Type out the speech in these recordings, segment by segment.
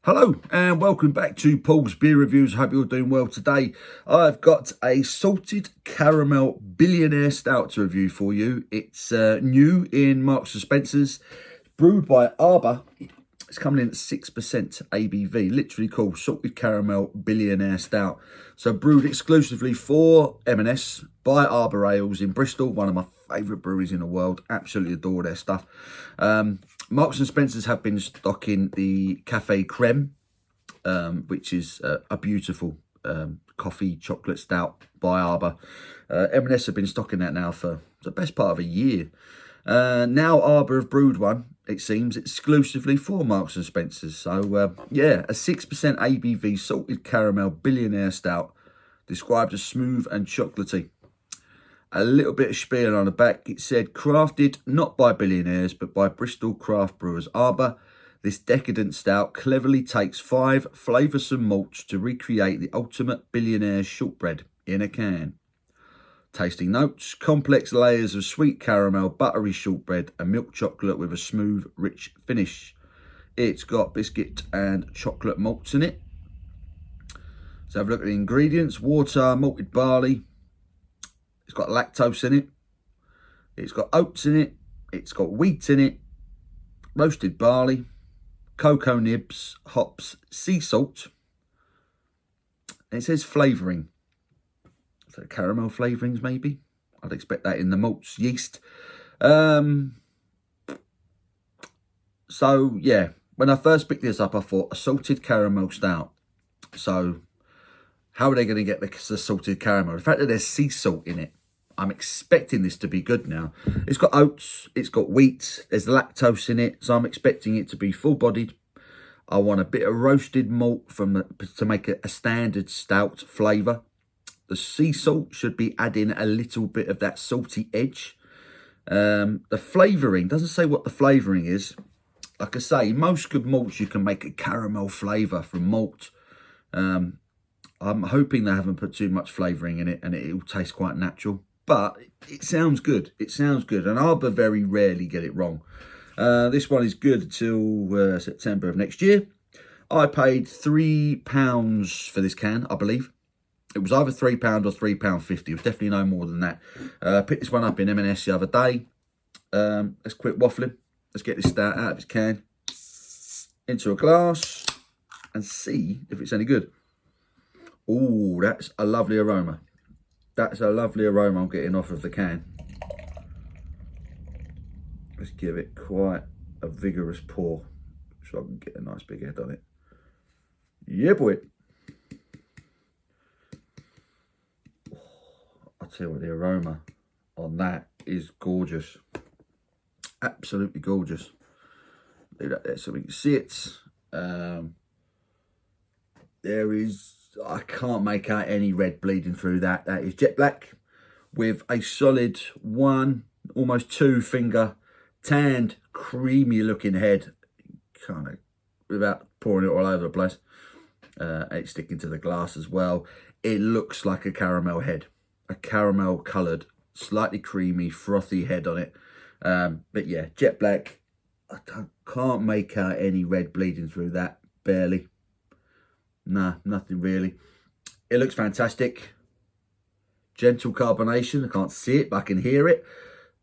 Hello and welcome back to Paul's Beer Reviews. Hope you're doing well today. I've got a salted caramel Billionaire Stout to review for you. It's new in Marks and Spencer's, brewed by Arbor. It's coming in at 6% ABV, literally called salted caramel Billionaire Stout. So brewed exclusively for M&S by Arbor Ales in Bristol, one of my favourite breweries in the world. Absolutely adore their stuff. Marks and Spencer's have been stocking the Cafe Creme, which is a beautiful coffee chocolate stout by Arbor. M&S have been stocking that now for the best part of a year. Now Arbor have brewed one, it seems, exclusively for Marks and Spencer's. So yeah, a 6% ABV salted caramel Billionaire Stout, described as smooth and chocolatey. A little bit of spiel on the back. It said, crafted not by billionaires, but by Bristol craft brewers Arbor, this decadent stout cleverly takes 5 flavoursome malts to recreate the ultimate billionaire shortbread in a can. Tasting notes: complex layers of sweet caramel, buttery shortbread, and milk chocolate with a smooth, rich finish. It's got biscuit and chocolate malts in it. Let's have a look at the ingredients. Water, malted barley. It's got lactose in it. It's got oats in it. It's got wheat in it. Roasted barley. Cocoa nibs, hops, sea salt. And it says flavouring. So caramel flavourings maybe. I'd expect that in the malts, yeast. So yeah, when I first picked this up, I thought a salted caramel stout. So how are they going to get the salted caramel? The fact that there's sea salt in it, I'm expecting this to be good now. It's got oats, it's got wheat, there's lactose in it, so I'm expecting it to be full-bodied. I want a bit of roasted malt to make it a standard stout flavour. The sea salt should be adding a little bit of that salty edge. The flavouring, doesn't say what the flavouring is. Like I say, most good malts, you can make a caramel flavour from malt. I'm hoping they haven't put too much flavouring in it and it will taste quite natural. But it sounds good. It sounds good. And Arbor very rarely get it wrong. This one is good until September of next year. I paid £3 for this can, I believe. It was either £3 or £3.50. It was definitely no more than that. Picked this one up in M&S the other day. Let's quit waffling. Let's get this stout out of its can, into a glass, and see if it's any good. Oh, that's a lovely aroma. That's a lovely aroma I'm getting off of the can. Let's give it quite a vigorous pour so I can get a nice big head on it. Yeah, boy. I'll tell you what, the aroma on that is gorgeous. Absolutely gorgeous. Do that there so we can see it. There is, I can't make out any red bleeding through that. That is jet black with a solid 1, almost 2 finger tanned, creamy looking head, kind of, without pouring it all over the place. It's sticking to the glass as well. It looks like a caramel head, a caramel coloured, slightly creamy, frothy head on it. But yeah, jet black. I can't make out any red bleeding through that, barely. Nah, nothing really. It looks fantastic. Gentle carbonation. I can't see it, but I can hear it.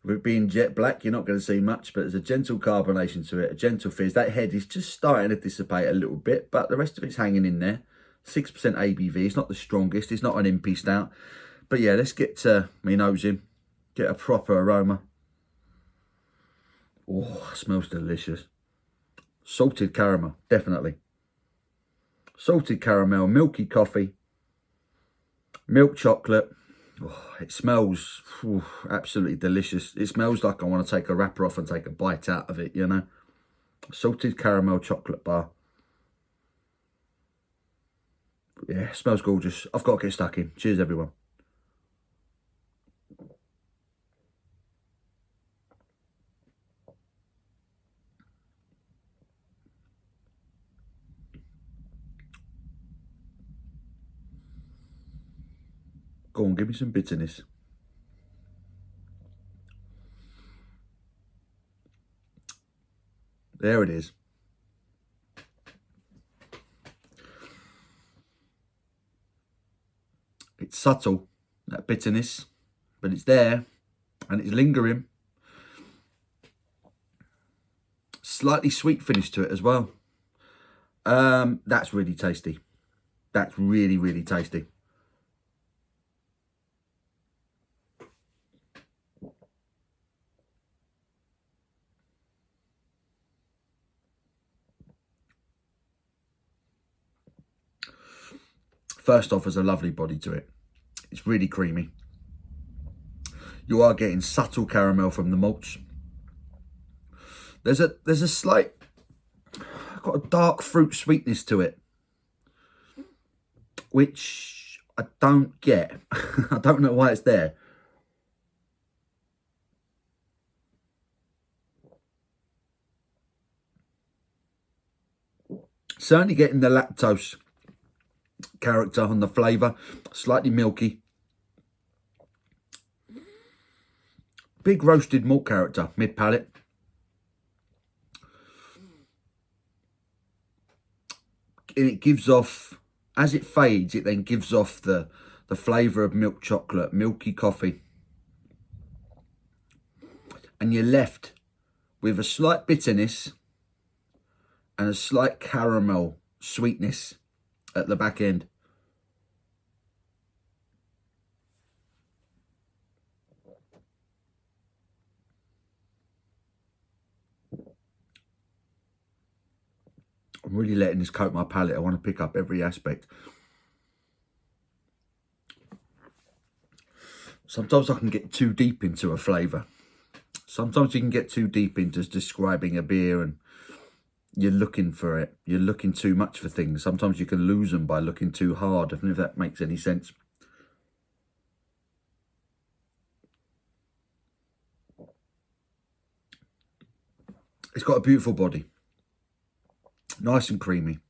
With it being jet black, you're not going to see much, but there's a gentle carbonation to it, a gentle fizz. That head is just starting to dissipate a little bit, but the rest of it's hanging in there. 6% ABV. It's not the strongest. It's not an impy stout. But yeah, let's get my nose in. Get a proper aroma. Oh, smells delicious. Salted caramel, definitely. Salted caramel, milky coffee, milk chocolate. Oh, it smells absolutely delicious. It smells like I want to take a wrapper off and take a bite out of it, you know. Salted caramel chocolate bar. Yeah, smells gorgeous. I've got to get stuck in. Cheers, everyone. Go on, give me some bitterness. There it is. It's subtle, that bitterness, but it's there and it's lingering. Slightly sweet finish to it as well. That's really tasty. That's really, really tasty. First off, there's a lovely body to it. It's really creamy. You are getting subtle caramel from the malts. There's a slight, got a dark fruit sweetness to it, which I don't get. I don't know why it's there. Certainly getting the lactose character on the flavour, slightly milky. Big roasted malt character, mid palate. It gives off, as it fades, it then gives off the flavour of milk chocolate, milky coffee. And you're left with a slight bitterness and a slight caramel sweetness at the back end. I'm really letting this coat my palate. I want to pick up every aspect. Sometimes I can get too deep into a flavour. Sometimes you can get too deep into describing a beer and you're looking for it. You're looking too much for things. Sometimes you can lose them by looking too hard. I don't know if that makes any sense. It's got a beautiful body. Nice and creamy.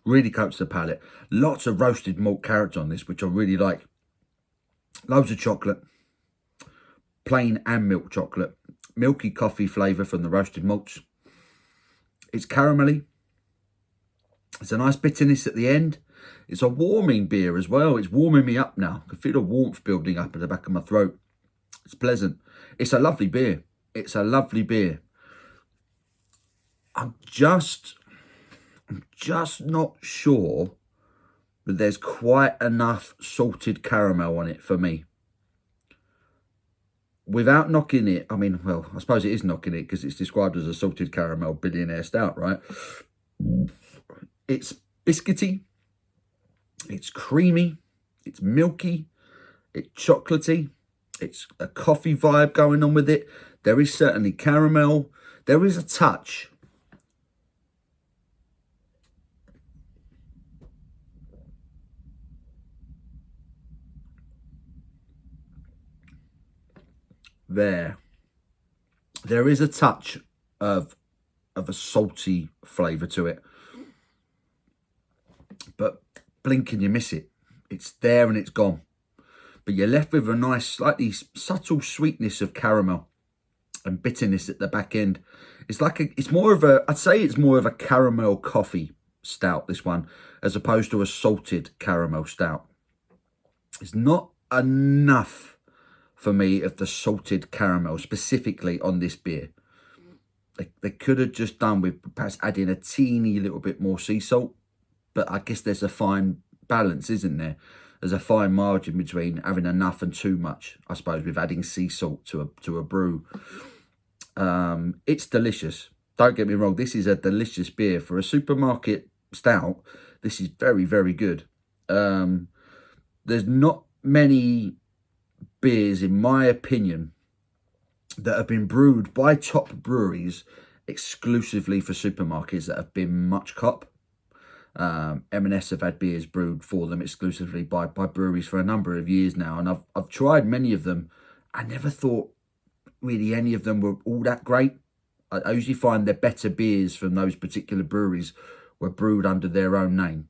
Really coats the palate. Lots of roasted malt character on this, which I really like. Loads of chocolate. Plain and milk chocolate. Milky coffee flavour from the roasted malts. It's caramelly. It's a nice bitterness at the end. It's a warming beer as well. It's warming me up now. I can feel the warmth building up at the back of my throat. It's pleasant. It's a lovely beer. It's a lovely beer. I'm just not sure that there's quite enough salted caramel on it for me. Without knocking it, I mean, well, I suppose it is knocking it because it's described as a salted caramel billionaire stout, right? It's biscuity, it's creamy, it's milky, it's chocolatey, it's a coffee vibe going on with it. There is certainly caramel. There is a touch there. There is a touch of a salty flavour to it. But blink and you miss it. It's there and it's gone. But you're left with a nice, slightly subtle sweetness of caramel and bitterness at the back end. It's like it's more of a, I'd say it's more of a caramel coffee stout, this one, as opposed to a salted caramel stout. It's not enough for me of the salted caramel specifically on this beer. They could have just done with perhaps adding a teeny little bit more sea salt, but I guess there's a fine balance, isn't there? There's a fine margin between having enough and too much, I suppose, with adding sea salt to a brew. It's delicious. Don't get me wrong, this is a delicious beer. For a supermarket stout, this is very, very good. There's not many beers, in my opinion, that have been brewed by top breweries exclusively for supermarkets that have been much cop. M&S have had beers brewed for them exclusively by breweries for a number of years now, and I've tried many of them. I never thought really any of them were all that great. I usually find the better beers from those particular breweries were brewed under their own name.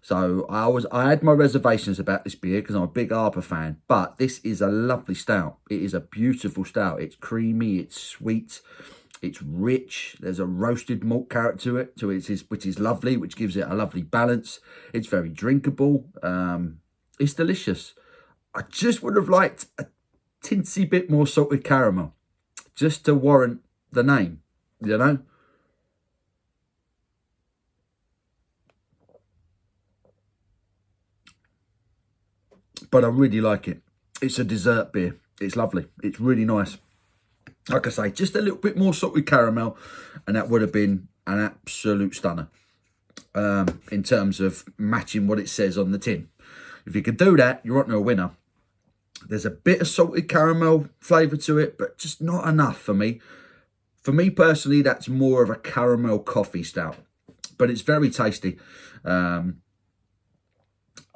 So I had my reservations about this beer because I'm a big Arbor fan, but this is a lovely stout. It is a beautiful stout. It's creamy, it's sweet, It's rich. There's a roasted malt character to it, which is lovely, which gives it a lovely balance. It's very drinkable. It's delicious. I just would have liked a tinsy bit more salted caramel, just to warrant the name, you know. But I really like it. It's a dessert beer. It's lovely. It's really nice. Like I say, just a little bit more salted caramel, and that would have been an absolute stunner in terms of matching what it says on the tin. If you could do that, you're onto a winner. There's a bit of salted caramel flavour to it, but just not enough for me. For me personally, that's more of a caramel coffee stout, but it's very tasty. I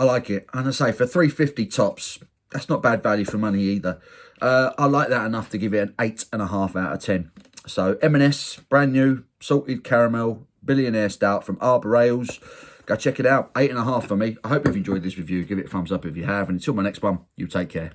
like it. And I say, for $3.50 tops, that's not bad value for money either. I like that enough to give it an 8.5 out of 10. So M&S, brand new, salted caramel, Billionaire Stout from Arbor Ales. Go check it out. 8.5 for me. I hope you've enjoyed this review. Give it a thumbs up if you have. And until my next one, you take care.